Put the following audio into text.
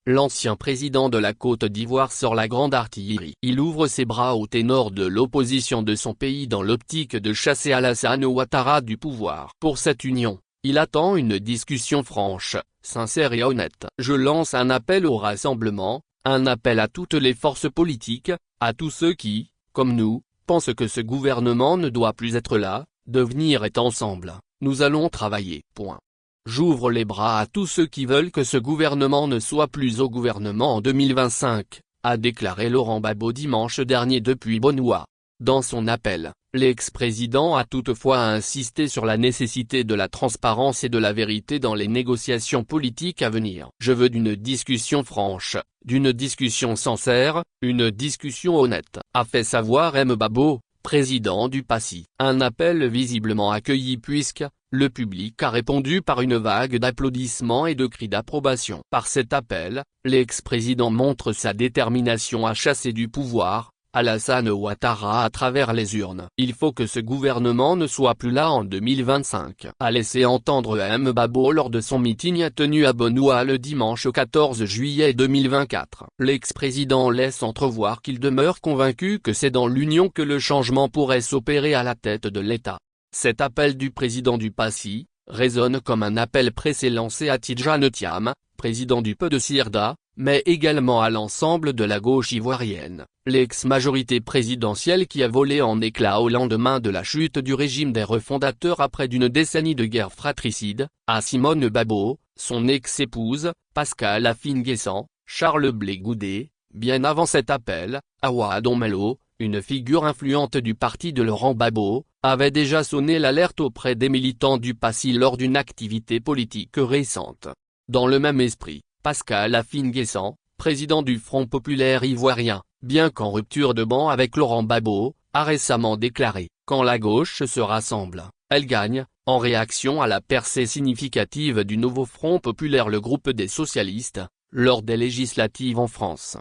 l'ancien président de la Côte d'Ivoire sort la grande artillerie. Il ouvre ses bras aux ténors de l'opposition de son pays dans l'optique de chasser Alassane Ouattara du pouvoir. Pour cette union, il attend une discussion franche, sincère et honnête. Je lance un appel au rassemblement, un appel à toutes les forces politiques, à tous ceux qui, comme nous, pensent que ce gouvernement ne doit plus être là. Devenir est ensemble, nous allons travailler. J'ouvre les bras à tous ceux qui veulent que ce gouvernement ne soit plus au gouvernement en 2025, a déclaré Laurent Gbagbo dimanche dernier depuis Benoît. Dans son appel, l'ex-président a toutefois insisté sur la nécessité de la transparence et de la vérité dans les négociations politiques à venir. Je veux d'une discussion franche, d'une discussion sincère, une discussion honnête, a fait savoir M. Gbagbo, président du PASI. Un appel visiblement accueilli puisque, le public a répondu par une vague d'applaudissements et de cris d'approbation. Par cet appel, l'ex-président montre sa détermination à chasser du pouvoir Alassane Ouattara à travers les urnes. Il faut que ce gouvernement ne soit plus là en 2025, a laissé entendre M. Gbagbo lors de son meeting tenu à Benoît le dimanche 14 juillet 2024. L'ex-président laisse entrevoir qu'il demeure convaincu que c'est dans l'Union que le changement pourrait s'opérer à la tête de l'État. Cet appel du président du PASI résonne comme un appel pressé lancé à Tidjane Thiam, président du PDCIRDA, mais également à l'ensemble de la gauche ivoirienne, l'ex-majorité présidentielle qui a volé en éclats au lendemain de la chute du régime des refondateurs après d'une décennie de guerre fratricide, à Simone Gbagbo, son ex-épouse, Pascal Afine-Guessant, Charles Blé Goudé, bien avant cet appel, Awa Domelo, une figure influente du parti de Laurent Gbagbo, avait déjà sonné l'alerte auprès des militants du PASI lors d'une activité politique récente. Dans le même esprit, Pascal Afine-Guessant, président du Front populaire ivoirien, bien qu'en rupture de banc avec Laurent Gbagbo, a récemment déclaré « Quand la gauche se rassemble, elle gagne », en réaction à la percée significative du nouveau Front populaire, le groupe des socialistes, lors des législatives en France.